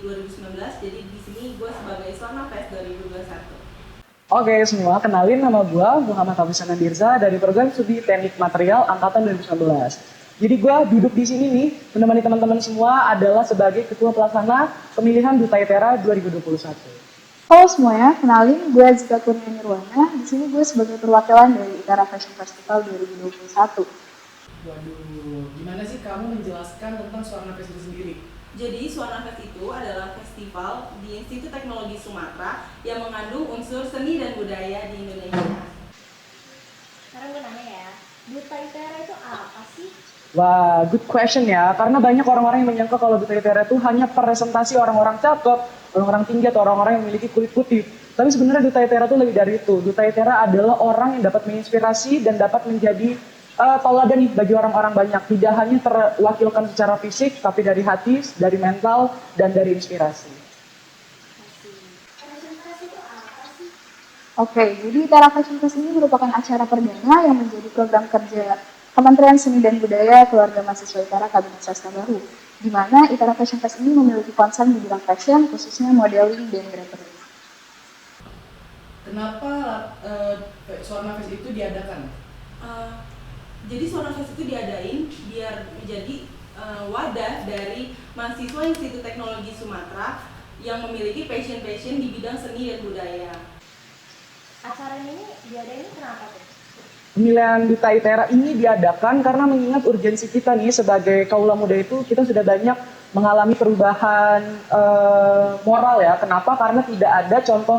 2019. Jadi di sini gue sebagai Swarna Fest 2021. Oke semua, kenalin nama gue Muhammad Hafiz Dirza dari program Studi Teknik Material Angkatan 2019. Jadi gue duduk di sini nih, menemani teman-teman semua adalah sebagai Ketua Pelaksana Pemilihan Duta ITERA 2021. Halo semuanya, kenalin gue Zika Kurnia Nirwana. Di sini gue sebagai perwakilan dari ITERA Fashion Festival 2021. Waduh, gimana sih kamu menjelaskan tentang Swarna Fest itu sendiri? Jadi Swarna Fest itu adalah festival di Institut Teknologi Sumatera yang mengandung unsur seni dan budaya di Indonesia. Sekarang gue nanya ya, Duta ITERA itu apa sih? Wah, good question ya. Karena banyak orang-orang yang menyangka kalau Duta ITERA itu hanya presentasi orang-orang cakep, orang-orang tinggi atau orang-orang yang memiliki kulit putih. Tapi sebenarnya Duta ITERA itu lebih dari itu. Duta ITERA adalah orang yang dapat menginspirasi dan dapat menjadi tauladan nih bagi orang-orang banyak. Tidak hanya terwakilkan secara fisik, tapi dari hati, dari mental, dan dari inspirasi. Presentasi itu apa sih? Oke, jadi ITERA Fashion Fest ini merupakan acara perdana yang menjadi program kerja Kementerian Seni dan Budaya Keluarga Mahasiswa ITERA Kabinet Sastra Baru, di mana ITERA Fashion Fest ini memiliki concern di bidang fashion, khususnya modeling dan drapery. Kenapa Swarna Fest itu diadakan? Jadi Swarna Fest itu diadain biar menjadi wadah dari mahasiswa Institut Teknologi Sumatera yang memiliki passion di bidang seni dan budaya. Acara ini diadain kenapa tuh? Pemilihan Duta ITERA ini diadakan karena mengingat urgensi kita nih sebagai kaula muda itu kita sudah banyak mengalami perubahan moral ya. Kenapa? Karena tidak ada contoh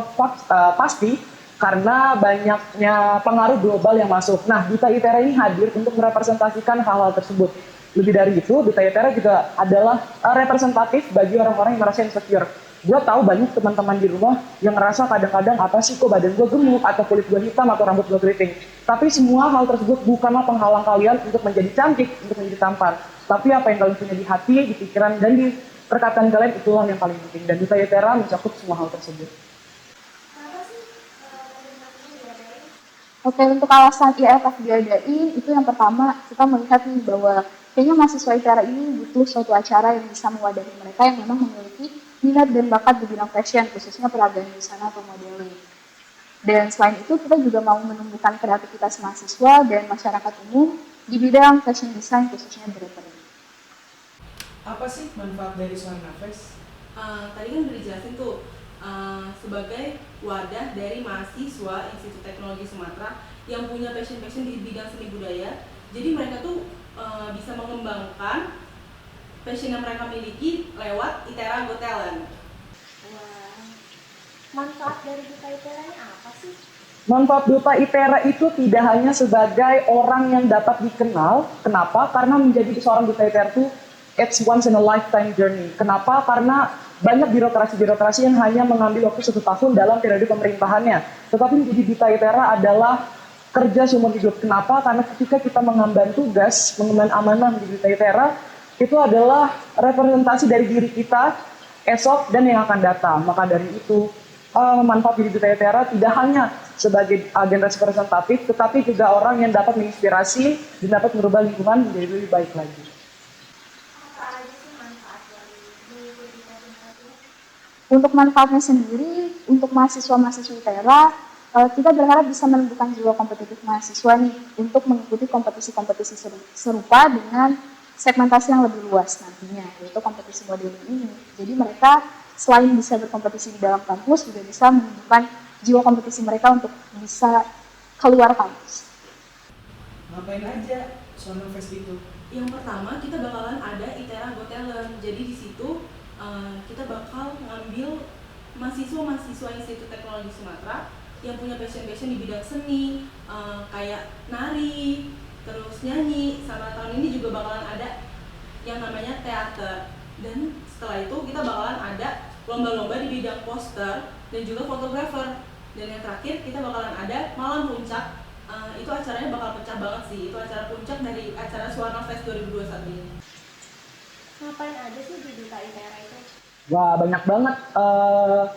pasti karena banyaknya pengaruh global yang masuk. Nah, Duta ITERA ini hadir untuk merepresentasikan hal-hal tersebut. Lebih dari itu, Duta ITERA juga adalah representatif bagi orang-orang yang merasa insecure. Gue tahu banyak teman-teman di rumah yang ngerasa kadang-kadang apa sih kok badan gue gemuk atau kulit gue hitam atau rambut gue keriting. Tapi semua hal tersebut bukanlah penghalang kalian untuk menjadi cantik, untuk menjadi tampan. Tapi apa yang kalian punya di hati, di pikiran, dan di perkataan kalian itulah yang paling penting. Dan Duta ITERA mencakup semua hal tersebut. Kenapa sih presentasinya diadain? Oke, untuk alasan IFF diadain, itu yang pertama kita melihat nih bahwa kayaknya mahasiswa ITERA ini butuh suatu acara yang bisa mewadahi mereka yang memang memiliki minat dan bakat di bidang fashion, khususnya peragaan busana atau modeling. Dan selain itu, kita juga mau menumbuhkan kreativitas mahasiswa dan masyarakat umum di bidang fashion design, khususnya drapery. Apa sih manfaat dari Swarna Fest? Tadi kan udah dijelasin tuh sebagai wadah dari mahasiswa Institut Teknologi Sumatera yang punya passion di bidang seni budaya. Jadi mereka tuh bisa mengembangkan passion yang mereka miliki lewat ITERA Got Talent. Wah, manfaat dari Duta ITERA ini apa sih? Manfaat Duta ITERA itu tidak hanya sebagai orang yang dapat dikenal. Kenapa? Karena menjadi seorang Duta ITERA itu it's once in a lifetime journey. Kenapa? Karena banyak birokrasi-birokrasi yang hanya mengambil waktu 1 tahun dalam periode pemerintahannya. Tetapi menjadi Duta ITERA adalah kerja seumur hidup. Kenapa? Karena ketika kita mengemban tugas, mengemban amanah menjadi Duta ITERA, itu adalah representasi dari diri kita esok dan yang akan datang. Maka dari itu, manfaat diri Duta ITERA tidak hanya sebagai agen representatif, tetapi juga orang yang dapat menginspirasi dan dapat merubah lingkungan menjadi lebih baik lagi. Apa aja sih manfaat dari mengikuti presentasi? Untuk manfaatnya sendiri, untuk mahasiswa-mahasiswa ITERA, kita berharap bisa menumbuhkan jiwa kompetitif mahasiswa nih untuk mengikuti kompetisi-kompetisi serupa dengan segmentasi yang lebih luas nantinya, yaitu kompetisi modeling ini. Jadi mereka selain bisa berkompetisi di dalam kampus, juga bisa menumbuhkan jiwa kompetisi mereka untuk bisa keluar kampus. Ngapain aja Swarna Fest itu? Yang pertama kita bakalan ada ITERA Got Talent. Jadi di situ kita bakal ngambil mahasiswa Institut Teknologi Sumatera yang punya passion di bidang seni, kayak nari, terus nyanyi. Sama tahun ini juga bakalan ada yang namanya teater. Dan setelah itu kita bakalan ada lomba-lomba di bidang poster dan juga fotografer. Dan yang terakhir kita bakalan ada malam puncak. Itu acaranya bakal pecah banget sih. Itu acara puncak dari acara Swarna Fest 2021 ini. Ngapain aja sih di Duta ITERA itu? Wah, banyak banget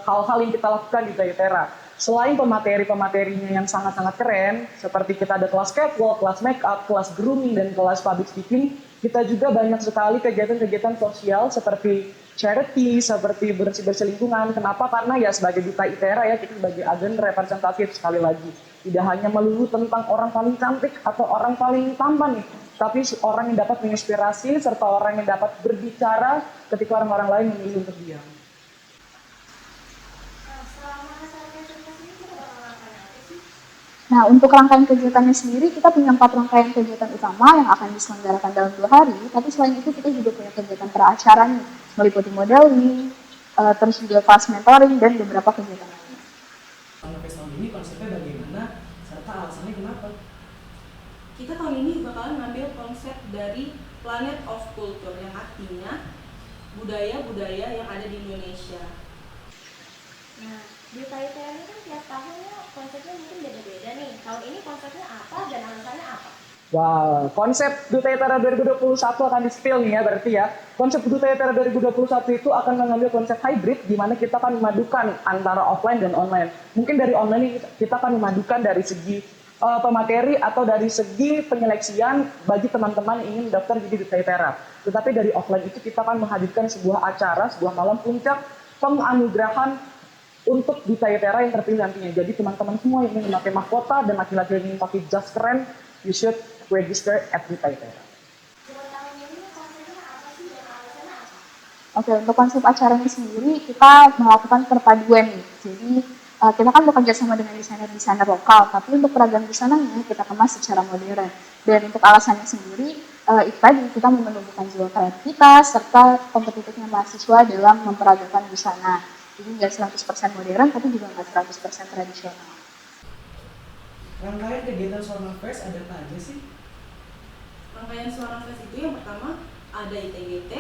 hal-hal yang kita lakukan di Duta ITERA. Selain pemateri-pematerinya yang sangat-sangat keren, seperti kita ada kelas catwalk, kelas make up, kelas grooming, dan kelas public speaking, Kita juga banyak sekali kegiatan-kegiatan sosial seperti charity, seperti bersih-bersih lingkungan. Kenapa? Karena ya sebagai duta ITERA ya, kita sebagai agen representatif sekali lagi. Tidak hanya melulu tentang orang paling cantik atau orang paling tampan nih, tapi orang yang dapat menginspirasi serta orang yang dapat berbicara ketika orang-orang lain memilih untuk diam. Nah, selama acara presentasi ini kita bakal ngapain aja sih? Nah, untuk rangkaian kegiatannya sendiri, kita punya 4 rangkaian kegiatan utama yang akan diselenggarakan dalam 2 hari. Tapi selain itu, kita juga punya kegiatan peracara nih, meliputi modeling, terus juga kelas mentoring, dan beberapa kegiatan lainnya. Warna Fest tahun ini konsepnya bagaimana, serta alasannya kenapa? Kita tahun ini bakalan ngambil konsep dari Planet of Culture yang artinya budaya-budaya yang ada di Indonesia. Nah, Duta ITERA ini kan tiap tahunnya konsepnya mungkin beda-beda nih. Tahun ini konsepnya apa dan alasannya apa? Wow, konsep Duta ITERA 2021 akan di-spill nih ya berarti ya. Konsep Duta ITERA 2021 itu akan mengambil konsep hybrid di mana kita akan memadukan antara offline dan online. Mungkin dari online ini kita akan memadukan dari segi pemateri atau dari segi penyeleksian bagi teman-teman yang ingin daftar jadi Duta ITERA. Tetapi dari offline itu kita akan menghadirkan sebuah acara, sebuah malam puncak penganugerahan untuk Duta ITERA yang terpilih nantinya. Jadi teman-teman semua yang ingin memakai mahkota dan laki-laki yang ingin pakai jas keren, you should register at Duta ITERA. Buat tahun ini konsepnya apa sih dan alasannya apa? Oke, untuk konsep acaranya sendiri, kita melakukan perpaduan nih. Jadi, kita kan bekerja sama dengan desainer-desainer lokal, tapi untuk peragam busananya kita kemas secara modern. Dan untuk alasannya sendiri, itu tadi kita menumbuhkan jiwa kreativitas serta kompetitifnya mahasiswa dalam memperagakan busana. Jadi nggak 100% modern, tapi juga nggak 100% tradisional. Rangkaian kegiatan Swarna Fest ada apa aja sih? Rangkaian Swarna Fest itu yang pertama ada ITGT,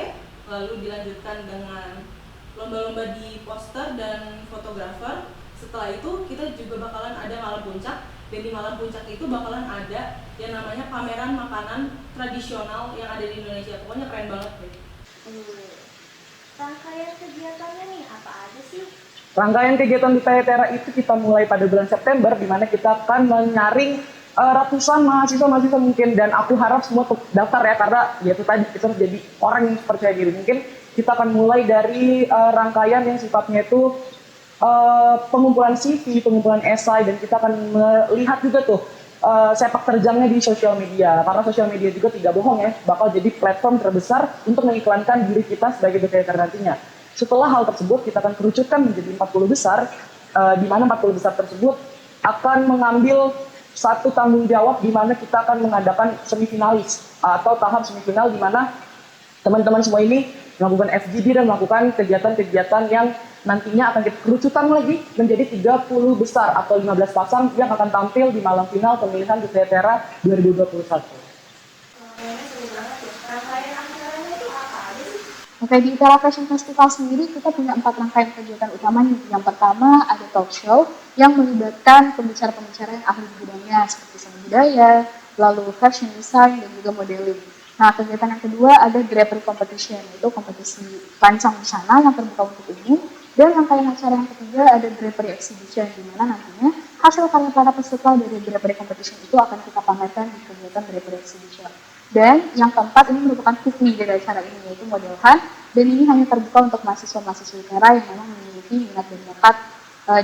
lalu dilanjutkan dengan lomba-lomba di poster dan fotografer. Setelah itu kita juga bakalan ada malam puncak, dan di malam puncak itu bakalan ada yang namanya pameran makanan tradisional yang ada di Indonesia. Pokoknya keren banget deh. Rangkaian kegiatannya nih apa aja sih? Rangkaian kegiatan Duta ITERA itu kita mulai pada bulan September, di mana kita akan menyaring ratusan mahasiswa-mahasiswa mungkin, dan aku harap semua daftar ya, karena ya itu tadi kita harus jadi orang yang percaya diri. Mungkin kita akan mulai dari rangkaian yang sifatnya itu pengumpulan CV, pengumpulan esai, dan kita akan melihat juga tuh sepak terjangnya di sosial media, karena sosial media juga tidak bohong ya, bakal jadi platform terbesar untuk mengiklankan diri kita sebagai Duta ITERA nantinya. Setelah hal tersebut, kita akan kerucutkan menjadi 40 besar, di mana 40 besar tersebut akan mengambil satu tanggung jawab, di mana kita akan mengadakan semifinalis atau tahap semifinal, di mana teman-teman semua ini melakukan FGD dan melakukan kegiatan-kegiatan yang nantinya akan kita kerucutan lagi menjadi 30 besar atau 15 pasang yang akan tampil di malam final pemilihan Duta ITERA 2021. Kayaknya seru banget ya. Rangkaian acaranya itu apa aja sih? Oke, di ITERA Fashion Festival sendiri kita punya 4 rangkaian kegiatan utama nih. Yang pertama ada talk show yang melibatkan pembicara-pembicara yang ahli di bidangnya seperti seni budaya, lalu fashion design, dan juga modeling. Nah, kegiatan yang kedua ada drapery competition, yaitu kompetisi rancang busana yang terbuka untuk umum. Dan rangkaian acara yang ketiga ada drapery exhibition, di mana nantinya hasil karya para peserta dari drapery competition itu akan kita pamerkan di kegiatan drapery exhibition. Dan yang keempat ini merupakan key dari acara ini, yaitu model hunt, dan ini hanya terbuka untuk mahasiswa-mahasiswa ITERA yang memang memiliki minat dan bakat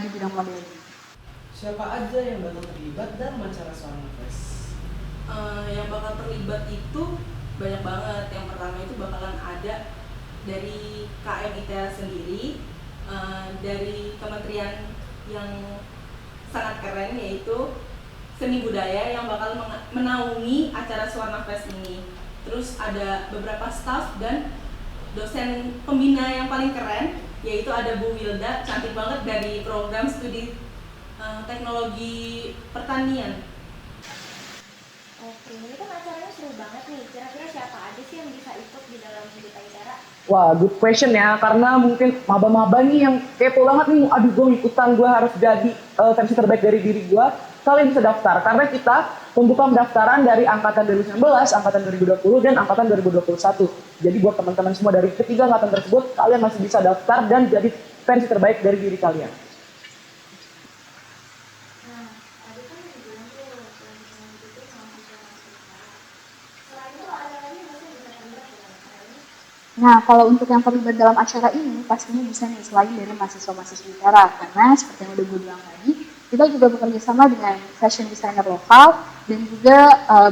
di bidang modeling. Siapa aja yang bakal terlibat dalam acara Swarna Fest? Yang bakal terlibat itu banyak banget. Yang pertama itu bakalan ada dari KM ITERA sendiri, dari kementerian yang sangat keren yaitu seni budaya yang bakal menaungi acara Swarna Fest ini. Terus ada beberapa staff dan dosen pembina yang paling keren, yaitu ada Bu Wilda, cantik banget, dari program studi teknologi pertanian. Oke, ini kan acaranya seru banget nih. Kira-kira siapa aja sih yang bisa ikut di dalam Duta ITERA? Wah, good question ya, karena mungkin maba-maba nih yang kepo banget nih, aduh gue ikutan, gue harus jadi versi terbaik dari diri gue. Kalian bisa daftar, karena kita membuka pendaftaran dari angkatan 2019, angkatan 2020, dan angkatan 2021. Jadi buat teman-teman semua dari ketiga angkatan tersebut, kalian masih bisa daftar dan jadi versi terbaik dari diri kalian. Nah, tadi kan dibilang tuh selain itu mahasiswa-mahasiswa. Selain itu ada lagi nggak sih Duta Nah, kalau untuk yang terlibat dalam acara ini, pastinya bisa nih selain dari mahasiswa-mahasiswa ITERA, karena seperti yang udah gue bilang tadi, kita juga bekerja sama dengan fashion designer lokal, dan juga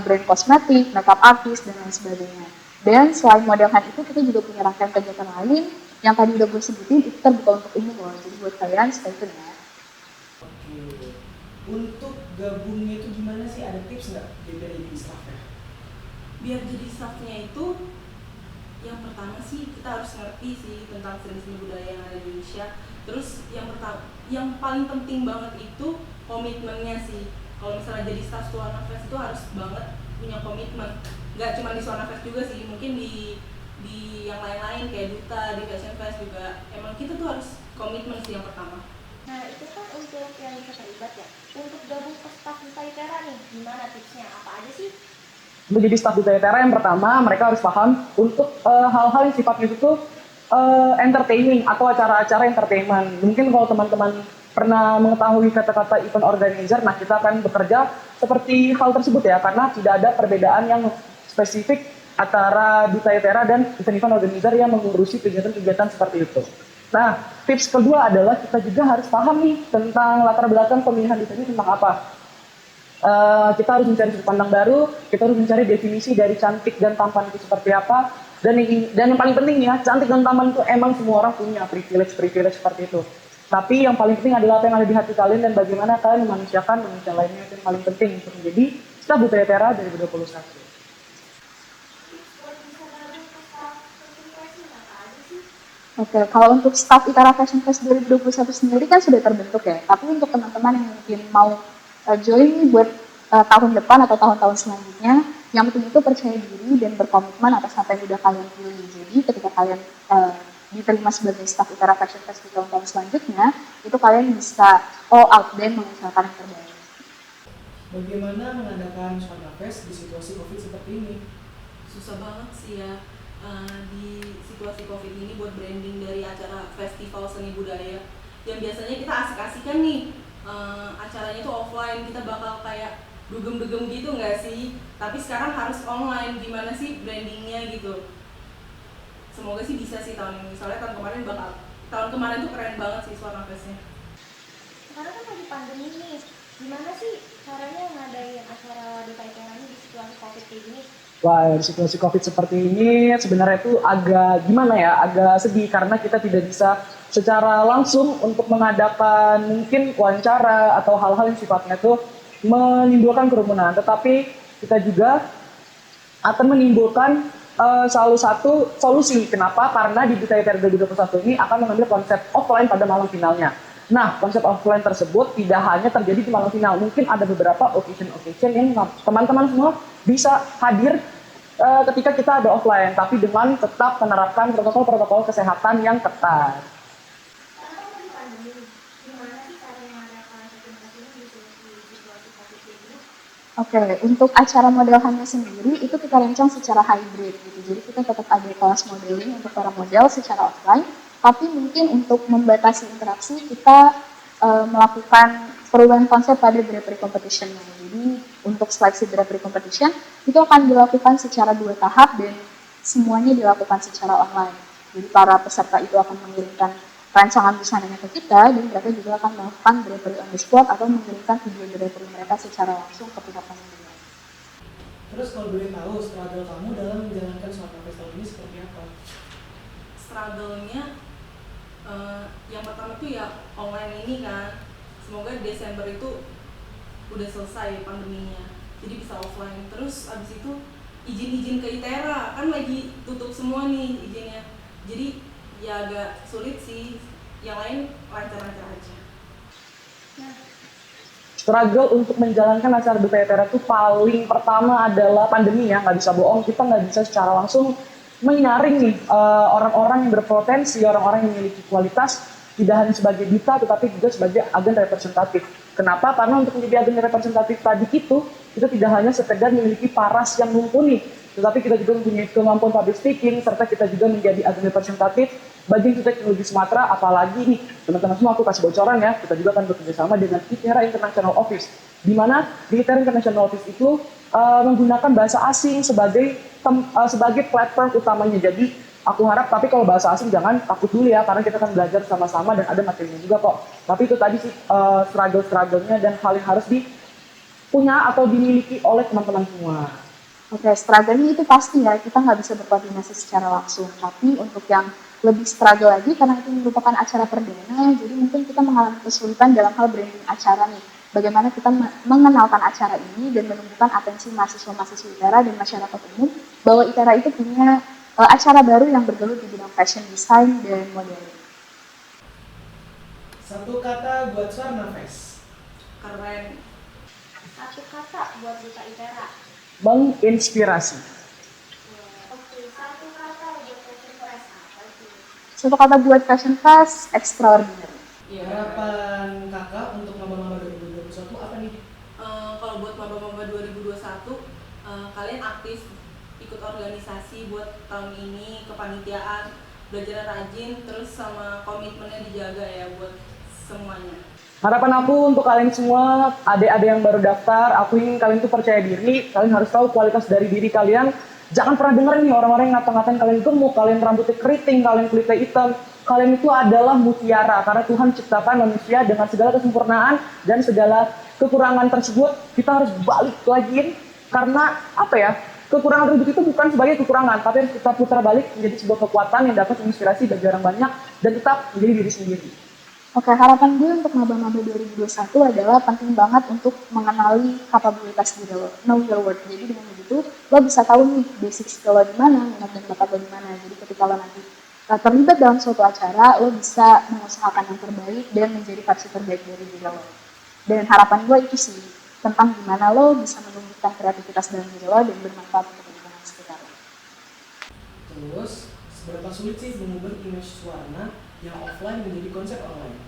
brand kosmetik, makeup artist, dan lain sebagainya. Dan selain modelhan itu, kita juga punya rangkaian kegiatan lain, yang tadi udah gue sebutin, itu terbuka untuk umum loh, jadi buat kalian stay tune ya. Oke. Untuk gabungnya itu gimana sih? Ada tips nggak biar jadi staffnya? Biar jadi staffnya itu, yang pertama sih kita harus ngerti sih tentang seni-seni budaya yang ada di Indonesia. Terus yang paling penting banget itu komitmennya sih. Kalau misalnya jadi staff Suwana Fest itu harus banget punya komitmen. Nggak cuma di Suwana Fest juga sih, mungkin di yang lain-lain kayak Duta, di Fashion Fest juga. Emang kita tuh harus komitmen sih yang pertama. Nah, itu kan untuk yang bisa terlibat ya. Untuk gabung ke staff Duta ITERA nih, gimana tipsnya? Apa aja sih? Untuk jadi staf Duta ITERA yang pertama mereka harus paham untuk hal-hal yang sifatnya itu entertaining atau acara-acara entertainment. Mungkin kalau teman-teman pernah mengetahui kata-kata event organizer, nah kita akan bekerja seperti hal tersebut ya, karena tidak ada perbedaan yang spesifik antara Duta ITERA dan event-event organizer yang mengurusi kegiatan-kegiatan seperti itu. Nah, tips kedua adalah kita juga harus paham nih tentang latar belakang pemilihan Duta ini tentang apa. Kita harus mencari sudut pandang baru, kita harus mencari definisi dari cantik dan tampan itu seperti apa, dan yang paling penting ya, cantik dan tampan itu emang semua orang punya privilege seperti itu. Tapi yang paling penting adalah apa yang ada di hati kalian dan bagaimana kalian memanusiakan manusia lainnya, itu yang paling penting untuk menjadi staf Duta ITERA 2021. Oke, kalau untuk staff ITERA Fashion Fest 2021 sendiri kan sudah terbentuk ya, tapi untuk teman-teman yang mungkin mau join buat tahun depan atau tahun-tahun selanjutnya, yang penting itu percaya diri dan berkomitmen atas apa yang udah kalian pilih. Jadi ketika kalian diterima sebagai staff ITERA Fashion Fest di tahun-tahun selanjutnya, itu kalian bisa all out dan mengusahakan yang terbaik. Bagaimana mengadakan Suwana Fest di situasi COVID seperti ini? Susah banget sih ya di situasi COVID ini buat branding dari acara festival seni budaya yang biasanya kita asik-asikan nih. Acaranya tuh offline, kita bakal kayak dugem-dugem gitu nggak sih? Tapi sekarang harus online, gimana sih brandingnya gitu? Semoga sih bisa sih tahun ini, soalnya tahun kemarin tuh keren banget sih Suwana Fest-nya. Sekarang kan lagi pandemi nih, gimana sih caranya ngadain acara Duta ITERA ini di situasi COVID kayak gini? Wah, di situasi COVID seperti ini sebenarnya itu agak gimana ya, agak sedih karena kita tidak bisa secara langsung untuk mengadakan mungkin wawancara atau hal-hal yang sifatnya itu menimbulkan kerumunan. Tetapi kita juga akan menimbulkan salah satu solusi. Kenapa? Karena di Duta ITERA 2021 ini akan mengambil konsep offline pada malam finalnya. Nah, konsep offline tersebut tidak hanya terjadi di malam final, mungkin ada beberapa occasion yang teman-teman semua bisa hadir ketika kita ada offline, tapi dengan tetap menerapkan protokol-protokol kesehatan yang ketat. Sekarang kan lagi pandemi, gimana sih cara mengadakan representasi ini di situasi COVID kayak gini? Oke, untuk acara modelhannya sendiri itu kita rancang secara hybrid gitu. Jadi kita tetap ada kelas modeling untuk para model secara offline, tapi mungkin untuk membatasi interaksi kita melakukan perubahan konsep pada drapery competition. Jadi untuk seleksi drapery competition itu akan dilakukan secara 2 tahap dan semuanya dilakukan secara online. Jadi para peserta itu akan mengirimkan rancangan busananya ke kita dan mereka juga akan melakukan drapery on the spot atau mengirimkan video drapery mereka secara langsung ke pihak panitia. Terus kalau boleh tahu struggle kamu dalam menjalankan Suwana Fest tahun ini seperti apa? Struggle-nya yang pertama tuh ya online ini kan, semoga Desember itu udah selesai pandeminya, jadi bisa offline. Terus abis itu izin ke ITERA kan lagi tutup semua nih izinnya, jadi ya agak sulit sih. Yang lain lancar-lancar aja. Struggle untuk menjalankan acara Duta ITERA itu paling pertama adalah pandemi ya, nggak bisa bohong, kita nggak bisa secara langsung menyaring nih orang-orang yang berpotensi, orang-orang yang memiliki kualitas, tidak hanya sebagai duta tetapi juga sebagai agen representatif. Kenapa? Karena untuk menjadi agen representatif tadi itu, kita tidak hanya sekedar memiliki paras yang mumpuni, tetapi kita juga mempunyai kemampuan public speaking, serta kita juga menjadi agen representatif bagi Institut Teknologi Sumatera. Apalagi nih, teman-teman semua aku kasih bocoran ya, kita juga akan bekerja sama dengan ITERA International Office, di mana di ITERA International Office itu menggunakan bahasa asing sebagai platform utamanya. Jadi aku harap, tapi kalau bahasa asing jangan takut dulu ya, karena kita akan belajar sama-sama dan ada materinya juga kok. Tapi itu tadi sih struggle-struggle-nya dan hal yang harus punya atau dimiliki oleh teman-teman semua. Oke, struggle-nya itu pasti ya, kita nggak bisa berkoordinasi secara langsung. Tapi untuk yang lebih struggle lagi, karena itu merupakan acara perdana, jadi mungkin kita mengalami kesulitan dalam hal branding acara nih. Bagaimana kita mengenalkan acara ini dan menunjukkan atensi mahasiswa-mahasiswa ITERA dan masyarakat umum bahwa ITERA itu punya acara baru yang bergelut di bidang fashion design dan modeling. Satu kata buat Swarna Fest. Keren. Satu kata buat Duta ITERA. Menginspirasi. Oke, satu kata buat Fashion Press apa sih? Satu kata buat Fashion Fest, extraordinary. Iya. Harapan kakak untuk maba-maba 2021 apa nih? Kalau buat maba-maba 2021, kalian aktif ikut organisasi buat tahun ini, kepanitiaan, belajar rajin, terus sama komitmennya dijaga ya buat semuanya. Harapan aku untuk kalian semua, adik-adik yang baru daftar, aku ingin kalian tuh percaya diri, kalian harus tahu kualitas dari diri kalian. Jangan pernah denger nih orang-orang yang ngata-ngatain kalian gemuk, kalian rambutnya keriting, kalian kulitnya hitam. Kalian itu adalah mutiara, karena Tuhan ciptakan manusia dengan segala kesempurnaan dan segala kekurangan tersebut. Kita harus balik lagi, karena apa ya, kekurangan tersebut itu bukan sebagai kekurangan, tapi harus kita putar balik menjadi sebuah kekuatan yang dapat menginspirasi bagi orang banyak dan tetap menjadi diri sendiri. Oke, harapan gue untuk maba-maba 2021 adalah penting banget untuk mengenali kapabilitas diri lo, know your worth. Jadi dengan begitu, lo bisa tahu nih basic skill lo di mana, minat dan bakat lo di mana. Jadi ketika lo nanti terlibat dalam suatu acara, lo bisa mengusahakan yang terbaik dan menjadi versi terbaik dari diri lo. Dan harapan gue itu sih, tentang gimana lo bisa menumbuhkan kreativitas dalam diri lo dan bermanfaat untuk lingkungan sekitar lo. Terus, seberapa sulit sih mengubah image Swarna yang offline menjadi konsep online?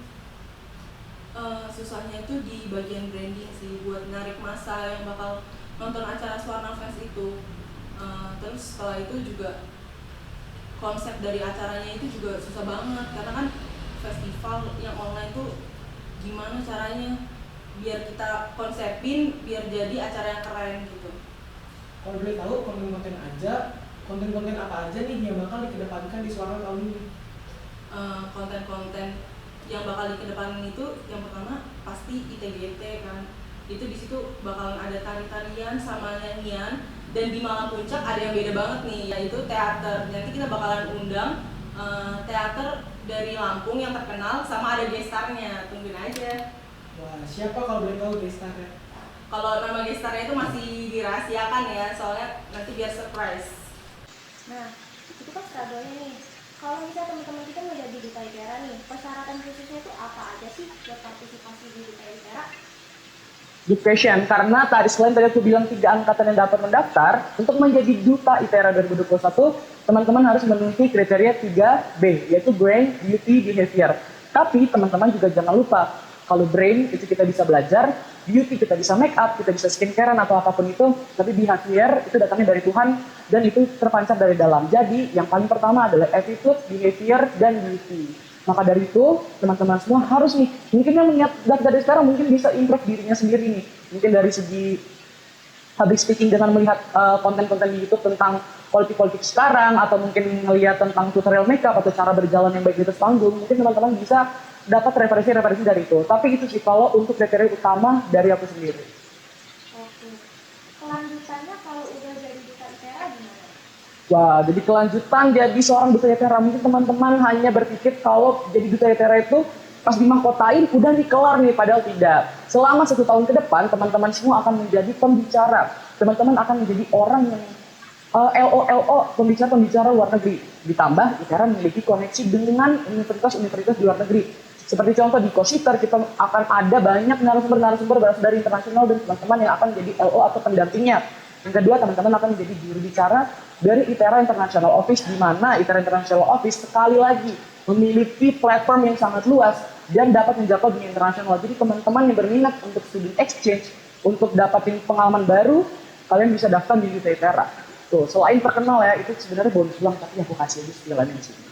Susahnya itu di bagian branding sih, buat narik massa yang bakal nonton acara Swarna Fest itu. Terus setelah itu juga konsep dari acaranya itu juga susah banget, karena kan festival yang online tuh gimana caranya biar kita konsepin biar jadi acara yang keren gitu. Kalau boleh tahu konten-konten apa aja nih yang bakal dikedepankan di Swarna tahun ini? Konten-konten yang bakal dikedepanin itu yang pertama pasti ITGT kan, itu di situ bakalan ada tari-tarian sama nyanyian, dan di malam puncak ada yang beda banget nih, yaitu teater. Nanti kita bakalan undang teater dari Lampung yang terkenal sama ada gestarnya, tungguin aja. Wah, siapa kalau boleh tahu gestarnya? Kalau nama gestarnya itu masih dirahasiakan ya, soalnya nanti biar surprise. Nah, itu kan struggle-nya nih. Kalau misalnya teman-teman kita mau jadi Duta ITERA nih, persyaratan khususnya itu apa aja sih buat partisipasi di Duta ITERA? Good question, karena tadi selain tadi aku bilang 3 angkatan yang dapat mendaftar, untuk menjadi Duta ITERA 2021, teman-teman harus memenuhi kriteria 3B, yaitu Brain, Beauty, Behavior. Tapi teman-teman juga jangan lupa, kalau brain itu kita bisa belajar, beauty kita bisa make up, kita bisa skincarean atau apapun itu, tapi behavior itu datangnya dari Tuhan dan itu terpancar dari dalam. Jadi yang paling pertama adalah attitude, behavior, dan beauty. Maka dari itu teman-teman semua harus nih, mungkin yang melihat dari sekarang mungkin bisa improve dirinya sendiri nih. Mungkin dari segi public speaking dengan melihat konten-konten di YouTube tentang politik-politik sekarang, atau mungkin melihat tentang tutorial makeup atau cara berjalan yang baik di atas panggung, mungkin teman-teman bisa dapat referensi-referensi dari itu. Tapi itu sih kalau untuk kriteria utama dari aku sendiri. Oke. Kelanjutannya kalau udah jadi Duta ITERA gimana? Wah, jadi kelanjutan jadi seorang Duta ITERA, mungkin teman-teman hanya berpikir kalau jadi Duta ITERA itu pas dimahkotain udah dikelar nih, padahal tidak. Selama 1 tahun ke depan, teman-teman semua akan menjadi pembicara. Teman-teman akan menjadi orang yang LO, pembicara-pembicara luar negeri. Ditambah ITERA memiliki koneksi dengan universitas-universitas di luar negeri. Seperti contoh di Kositer, kita akan ada banyak narasumber-narasumber berasal dari internasional dan teman-teman yang akan menjadi LO atau pendampingnya. Yang kedua, teman-teman akan menjadi juru bicara dari ITERA International Office, di mana ITERA International Office sekali lagi memiliki platform yang sangat luas dan dapat menjangkau dunia internasional. Jadi teman-teman yang berminat untuk student exchange, untuk dapatin pengalaman baru, kalian bisa daftar di ITERA. Tuh, selain terkenal ya, itu sebenarnya bonus uang, tapi aku kasih aja sejalannya di sini.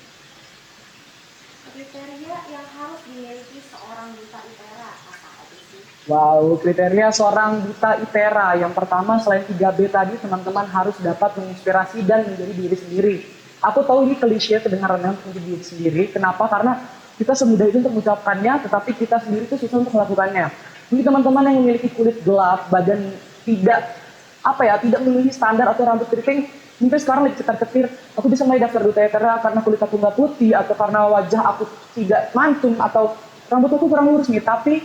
Kriteria yang harus dimiliki seorang Duta ITERA apa aja sih? Wow, kriteria seorang Duta ITERA. Yang pertama, selain 3B tadi, teman-teman harus dapat menginspirasi dan menjadi diri sendiri. Aku tahu ini klise kedengarannya untuk diri sendiri. Kenapa? Karena kita semudah itu untuk mengucapkannya, tetapi kita sendiri itu susah untuk melakukannya. Mungkin teman-teman yang memiliki kulit gelap, badan tidak memenuhi standar atau rambut keriting, mungkin sekarang lagi cetar-cetir, aku bisa mulai daftar duta Etera karena kulit aku nggak putih, atau karena wajah aku tidak mantung, atau rambut aku kurang lurus nih. Tapi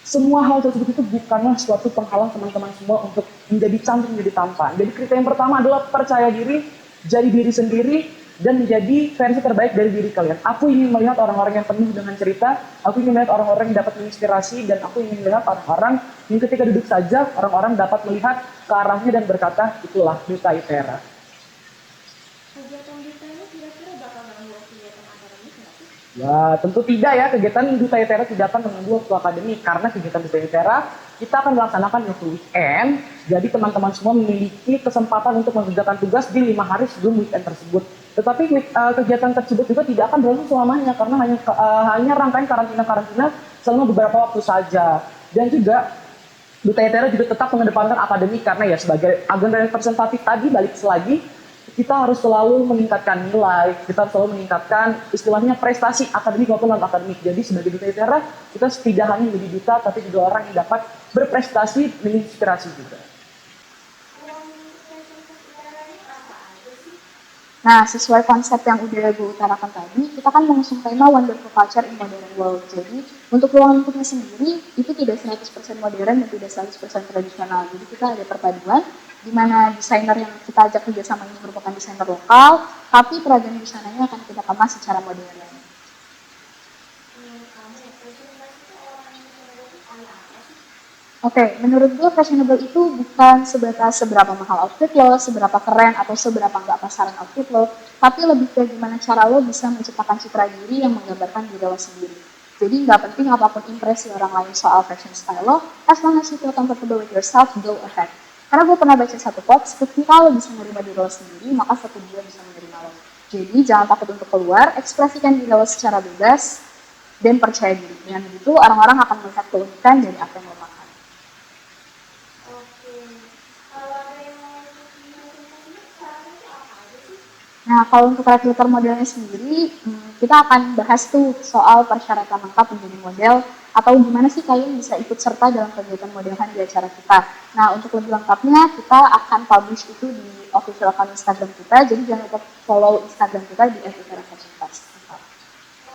semua hal tersebut itu bukanlah suatu penghalang teman-teman semua untuk menjadi cantik, menjadi tampan. Jadi kriteria yang pertama adalah percaya diri, jadi diri sendiri, dan menjadi versi terbaik dari diri kalian. Aku ingin melihat orang-orang yang penuh dengan cerita, aku ingin melihat orang-orang yang dapat menginspirasi, dan aku ingin melihat orang-orang yang ketika duduk saja, orang-orang dapat melihat ke arahnya dan berkata, itulah Duta ITERA. Kegiatan duta ini kira-kira bakal ganggu kegiatan akademik nggak sih? Ya, tentu tidak ya, kegiatan Duta ITERA tidak akan mengganggu waktu akademik, karena kegiatan Duta ITERA kita akan melaksanakan waktu weekend, jadi teman-teman semua memiliki kesempatan untuk mengerjakan tugas di 5 hari sebelum weekend tersebut. Tetapi kegiatan tersebut juga tidak akan berlangsung selamanya, karena hanya rangkaian karantina selama beberapa waktu saja. Dan juga Duta ITERA juga tetap mengedepankan akademik, karena ya sebagai agen representatif tadi, balik lagi, kita harus selalu meningkatkan nilai, kita harus selalu meningkatkan istilahnya prestasi akademik maupun non akademik. Jadi sebagai Duta ITERA kita tidak hanya menjadi duta, tapi juga orang yang dapat berprestasi, menginspirasi juga. Nah, sesuai konsep yang udah gue utarakan tadi, kita kan mengusung tema Wonderful Culture in Modern World. Jadi, untuk ruang lingkupnya sendiri, itu tidak 100% modern dan tidak 100% tradisional. Jadi, kita ada perpaduan, di mana desainer yang kita ajak kerjasama ini merupakan desainer lokal, tapi peragaan busananya akan kita kemas secara modern. Oke, menurut gue fashionable itu bukan sebatas seberapa mahal outfit lo, seberapa keren, atau seberapa nggak pasaran outfit lo, tapi lebih ke gimana cara lo bisa menciptakan citra diri yang menggambarkan diri lo sendiri. Jadi nggak penting apapun impresi orang lain soal fashion style lo, as long as you feel comfortable with yourself, go ahead. Karena gue pernah baca satu quotes, ketika lo bisa menerima diri lo sendiri, maka satu dia bisa menerima lo. Jadi jangan takut untuk keluar, ekspresikan diri lo secara bebas, dan percaya diri. Dengan begitu, orang-orang akan melihat keunikan dari apa yang lo makan. Nah, kalau untuk recruiter modelnya sendiri, kita akan bahas tuh soal persyaratan lengkap menjadi model, atau gimana sih kalian bisa ikut serta dalam kegiatan modelan di acara kita. Nah, untuk lebih lengkapnya, kita akan publish itu di official account Instagram kita, jadi jangan lupa follow Instagram kita di @iterafashion.